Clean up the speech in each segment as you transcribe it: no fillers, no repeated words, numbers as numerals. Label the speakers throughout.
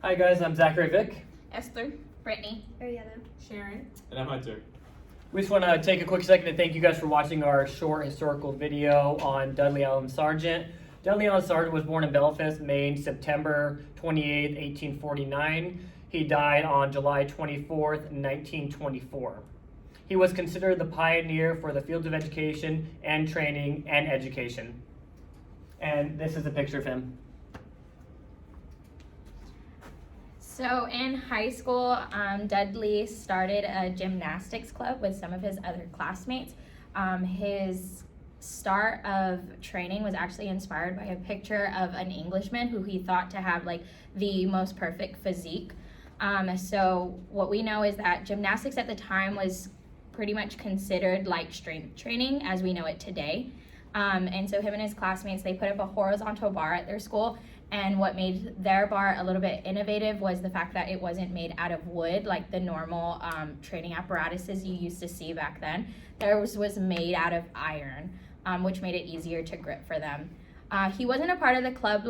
Speaker 1: Hi guys, I'm Zachary Vick.
Speaker 2: Esther,
Speaker 3: Brittany,
Speaker 4: Ariana,
Speaker 5: Sharon,
Speaker 6: And I'm Hunter.
Speaker 1: We just want to take a quick second to thank you guys for watching our short historical video on Dudley Allen Sargent. Dudley Allen Sargent was born in Belfast, Maine, September 28, 1849. He died on July 24th, 1924. He was considered the pioneer for the fields of education and training and education. And this is a picture of him.
Speaker 2: So in high school, Dudley started a gymnastics club with some of his other classmates. His start of training was actually inspired by a picture of an Englishman who he thought to have like the most perfect physique. So what we know is that gymnastics at the time was pretty much considered like strength training as we know it today. And so him and his classmates, they put up a horizontal bar at their school. And what made their bar a little bit innovative was the fact that it wasn't made out of wood like the normal training apparatuses you used to see back then. Theirs was made out of iron, which made it easier to grip for them. He wasn't a part of the club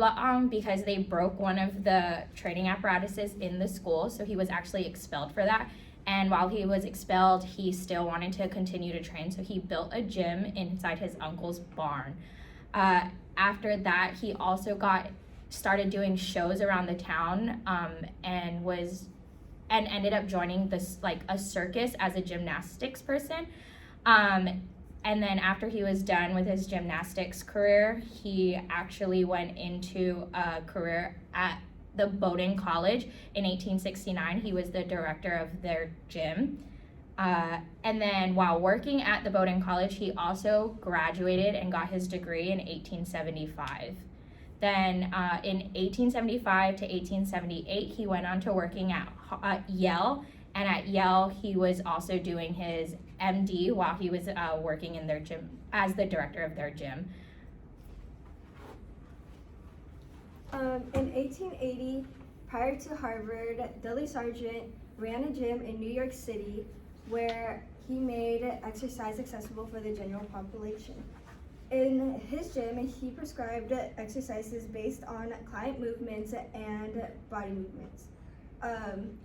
Speaker 2: because they broke one of the training apparatuses in the school, so he was actually expelled for that. And while he was expelled, he still wanted to continue to train, so he built a gym inside his uncle's barn. After that, he also started doing shows around the town and ended up joining this like a circus as a gymnastics person. And then after he was done with his gymnastics career, he actually went into a career at the Bowdoin College in 1869. He was the director of their gym. And then while working at the Bowdoin College, he also graduated and got his degree in 1875. Then in 1875 to 1878, he went on to working at Yale. And at Yale, he was also doing his MD while he was working in their gym as the director of their gym.
Speaker 4: In 1880, prior to Harvard, Dudley Sargent ran a gym in New York City where he made exercise accessible for the general population. In his gym, he prescribed exercises based on client movements and body movements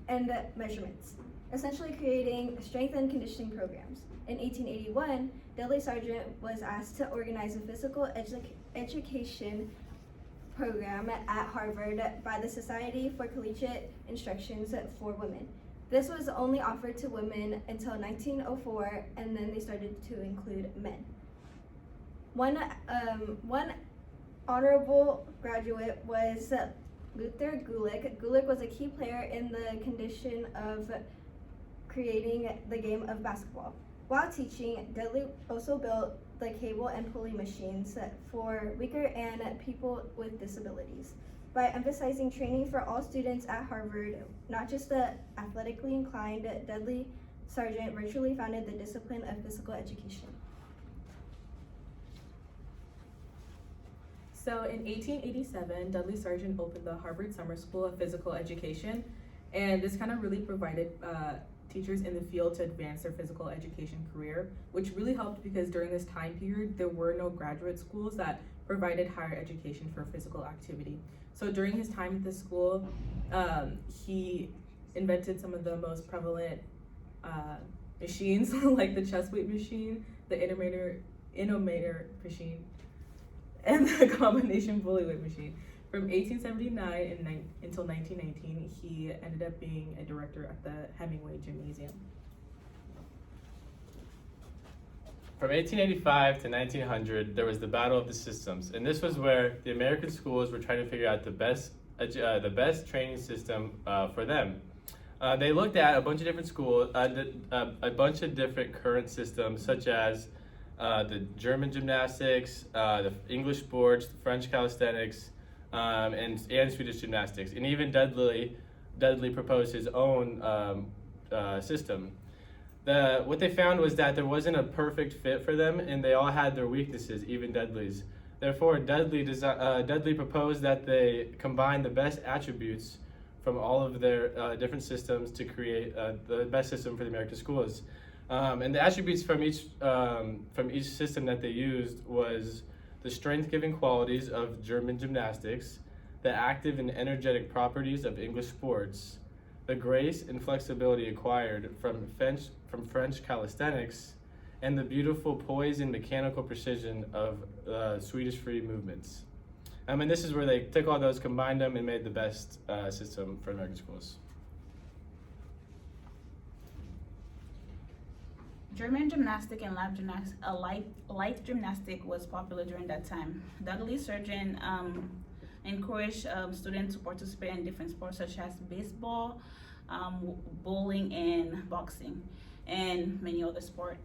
Speaker 4: and measurements, essentially creating strength and conditioning programs. In 1881, Dudley Sargent was asked to organize a physical education program at Harvard by the Society for Collegiate Instructions for Women. This was only offered to women until 1904, and then they started to include men. One honorable graduate was Luther Gulick. Gulick was a key player in the condition of creating the game of basketball. While teaching, Dudley also built the cable and pulley machines for weaker and people with disabilities. By emphasizing training for all students at Harvard, not just the athletically inclined, Dudley Sargent virtually founded the discipline of physical education.
Speaker 5: So in 1887, Dudley Sargent opened the Harvard Summer School of Physical Education, and this kind of really provided teachers in the field to advance their physical education career, which really helped because during this time period, there were no graduate schools that provided higher education for physical activity. So during his time at the school, he invented some of the most prevalent machines, like the chest weight machine, the inometer machine, and the combination pulley weight machine. From 1879 until 1919, he ended up being a director at the Hemingway Gymnasium.
Speaker 6: From 1885 to 1900, there was the Battle of the Systems, and this was where the American schools were trying to figure out the best training system for them. They looked at a bunch of different schools, a bunch of different current systems, such as the German gymnastics, the English sports, the French calisthenics, and Swedish gymnastics, and even Dudley proposed his own system. What they found was that there wasn't a perfect fit for them, and they all had their weaknesses, even Dudley's. Therefore, Dudley proposed that they combine the best attributes from all of their different systems to create the best system for the American schools. And the attributes from each system that they used was the strength-giving qualities of German gymnastics, the active and energetic properties of English sports, the grace and flexibility acquired from French calisthenics, and the beautiful poise and mechanical precision of Swedish free movements. And this is where they took all those, combined them, and made the best system for American schools.
Speaker 3: German gymnastic and light gymnastic was popular during that time. Dudley Sargent encouraged students to participate in different sports such as baseball, bowling, and boxing, and many other sports.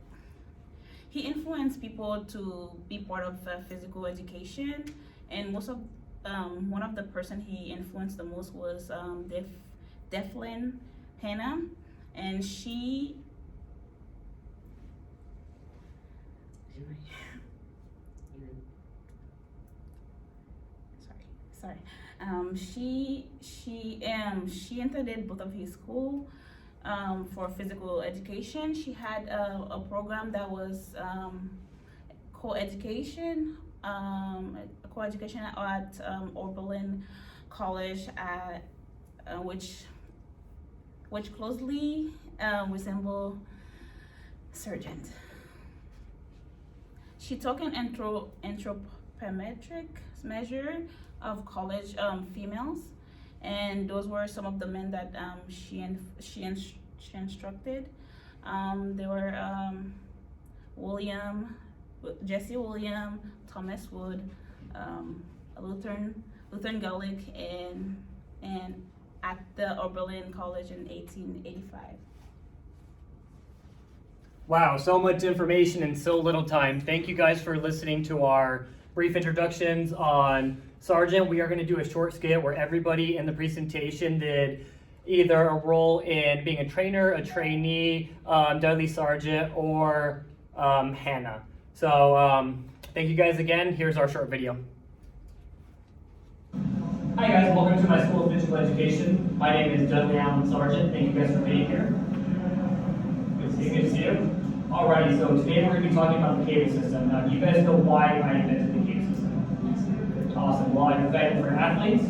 Speaker 3: He influenced people to be part of physical education, and one of the person he influenced the most was Dudley Hannah, and she she entered both of his school for physical education. She had a program that was co-education at Oberlin College, which closely resemble Sargent. She took an anthropometric measure of college females, and those were some of the men that she instructed. They were Jesse William, Thomas Wood, Lutheran Gallic, and at the Oberlin College in 1885.
Speaker 1: Wow, so much information in so little time. Thank you guys for listening to our brief introductions on Sargent. We are going to do a short skit where everybody in the presentation did either a role in being a trainer, a trainee, Dudley Sargent, or Hannah. So thank you guys again. Here's our short video. Hi guys, welcome to my School of Physical Education. My name is Dudley Allen Sargent. Thank you guys for being here. Good to see you. Alrighty, so today we're going to be talking about the cable system. Now, do you guys know why I invented the cable system? Awesome. Well, I invented it for athletes,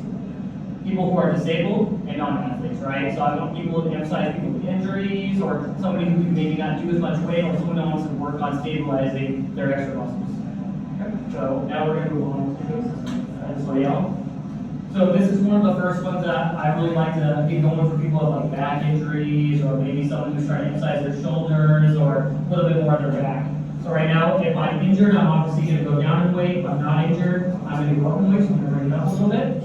Speaker 1: people who are disabled, and non-athletes, right? So I want people to emphasize people with injuries, or somebody who can maybe not do as much weight, or someone that wants to work on stabilizing their extra muscles. Okay. So now we're going to move on to the cable system. This way, y'all. So this is one of the first ones that I really like to be going for people with like back injuries, or maybe someone who's trying to emphasize their shoulders or a little bit more on their back. So right now, if I'm injured, I'm obviously going to go down in weight. If I'm not injured, I'm going to go up in weight, so I'm going to bring it up a little bit.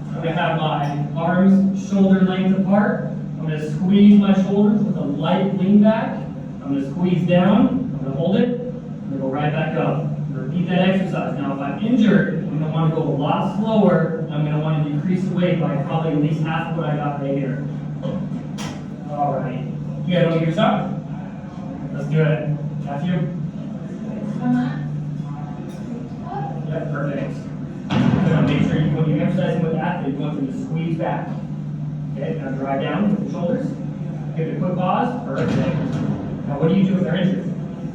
Speaker 1: I'm going to have my arms shoulder length apart. I'm going to squeeze my shoulders with a light lean back. I'm going to squeeze down. I'm going to hold it. I'm going to go right back up. Repeat that exercise. Now, if I'm injured, I'm going to want to go a lot slower. I'm going to want to decrease the weight by probably at least half of what I got right here. All right. You guys want to give yourself? Let's do it. Matthew? Yeah, perfect. Now make sure when you're exercising with athletes, you want them to squeeze back. Okay, now drive down with the shoulders. Give it a quick pause. Perfect. Now what do you do if they're injured?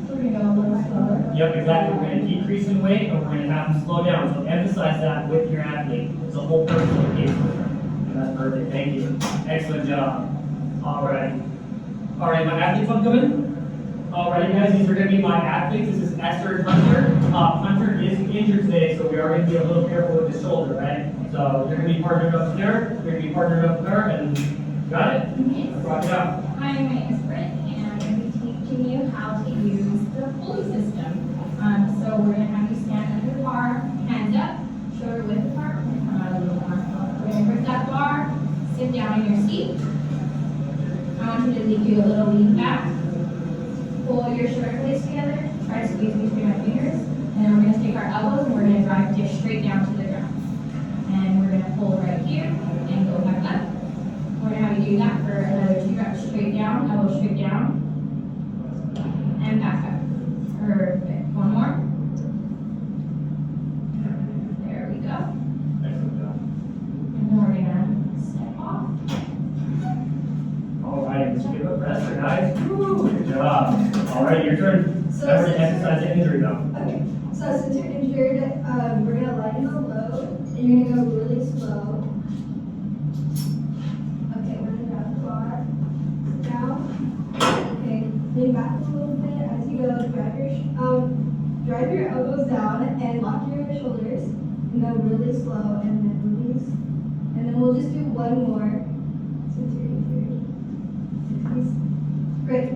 Speaker 7: We're going to go a little slower.
Speaker 1: Yep, exactly. We're going to decrease in weight, but we're going to have them slow down. So emphasize that with your athlete. It's a whole purpose of the case system. And that's perfect. Thank you. Excellent job. All right. All right, my athletes want to come in? All right, guys, these are going to be my athletes. This is Esther and Hunter. Hunter is injured today, so we are going to be a little careful with his shoulder, right? So you're going to be partnered up there. You're going to be partnered up there, and got it?
Speaker 7: Yes.
Speaker 1: Let's rock it out.
Speaker 7: Hi, my name is Britt, and I'm going to be teaching you how to use the pulley system. So we're going to have you stand under the bar, hands up, shoulder width apart, and come out a little more. We're going to grip that bar, sit down in your seat. I want you to do a little lean back. Pull your shoulder blades together, try to squeeze between my fingers, and then we're going to take our elbows and we're going to drive dish straight down to the ground. And we're going to pull right here and go back up. We're going to have you do that for another 2 reps, straight down, elbow straight down, and back up. Perfect. One more. There we go.
Speaker 1: Excellent job.
Speaker 7: And then we're going to step off.
Speaker 1: All right, let's give a pressure, guys. Woo, good job. All right, your turn.
Speaker 4: So
Speaker 1: Remember to
Speaker 4: since-
Speaker 1: exercise the injury, though.
Speaker 4: Okay, so since you're injured, we're gonna lighten the load. And you're gonna go really slow. Okay, we're gonna grab the bar. Sit down. Okay, lean back a little bit as you go. Drive your elbows down and lock your shoulders. And go really slow and then release. And then we'll just do one more. 2, 3, 4. Great.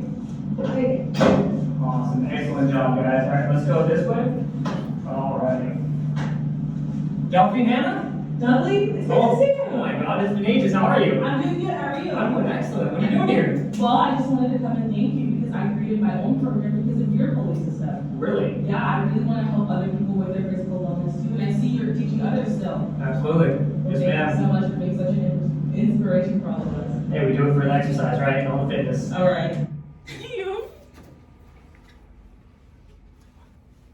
Speaker 4: Great.
Speaker 1: Awesome. Excellent job, guys. All right, let's go this way. All right. Delphine, Hannah? Dudley? It's nice to see you. Oh my God, it's been ages. How are you?
Speaker 8: I'm doing good, how are you?
Speaker 1: I'm doing excellent. What are you doing here?
Speaker 8: Well, I just wanted to come and thank you because I created my own program because of your pulley system.
Speaker 1: Really?
Speaker 8: Yeah, I really want to help other people with their physical wellness too, and I see you're teaching others still.
Speaker 1: Absolutely. Yes,
Speaker 8: Thank you so
Speaker 1: ma'am.
Speaker 8: much for being such an inspiration for all of us.
Speaker 1: Hey, we do it for the exercise, right? All the fitness.
Speaker 8: All right.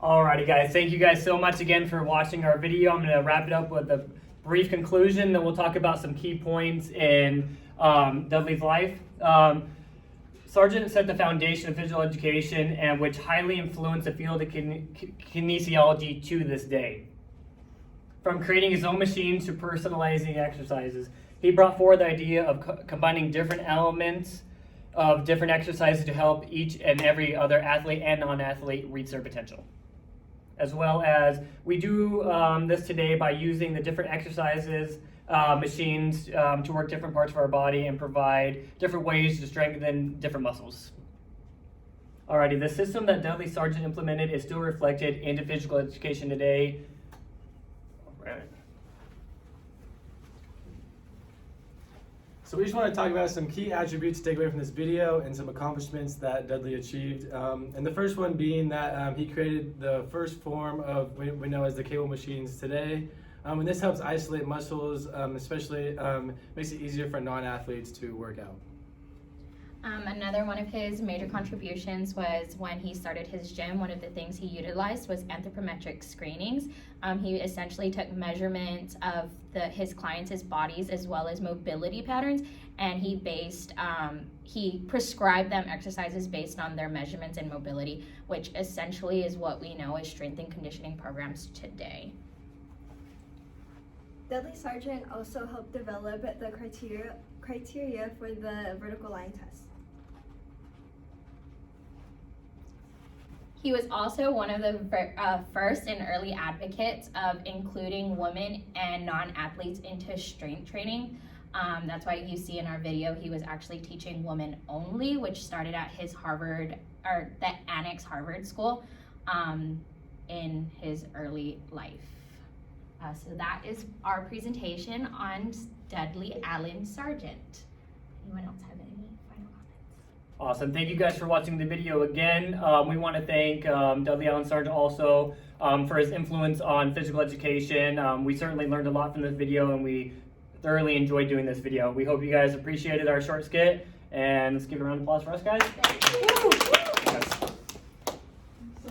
Speaker 1: Alrighty, guys. Thank you guys so much again for watching our video. I'm going to wrap it up with a brief conclusion. Then we'll talk about some key points in Dudley's life. Sargent set the foundation of physical education, and which highly influenced the field of kinesiology to this day. From creating his own machines to personalizing exercises, he brought forward the idea of combining different elements of different exercises to help each and every other athlete and non-athlete reach their potential. As well as we do this today by using the different exercises, machines to work different parts of our body and provide different ways to strengthen different muscles. Alrighty, the system that Dudley Sargent implemented is still reflected into physical education today. Alright.
Speaker 6: So we just want to talk about some key attributes to take away from this video and some accomplishments that Dudley achieved. And the first one being that he created the first form of what we know as the cable machines today. And this helps isolate muscles, especially makes it easier for non-athletes to work out.
Speaker 2: Another one of his major contributions was when he started his gym. One of the things he utilized was anthropometric screenings. He essentially took measurements of his clients' bodies as well as mobility patterns, and he prescribed them exercises based on their measurements and mobility, which essentially is what we know as strength and conditioning programs today.
Speaker 4: Dudley Sargent also helped develop the criteria for the vertical line test.
Speaker 2: He was also one of the first and early advocates of including women and non-athletes into strength training. That's why you see in our video he was actually teaching women only, which started at his Harvard, or the Annex Harvard School, in his early life. So that is our presentation on Dudley Allen Sargent. Anyone else have any final comments?
Speaker 1: Awesome. Thank you guys for watching the video again. We want to thank Dudley Allen Sargent also for his influence on physical education. We certainly learned a lot from this video, and we thoroughly enjoyed doing this video. We hope you guys appreciated our short skit, and let's give a round of applause for us, guys.
Speaker 2: Thank you.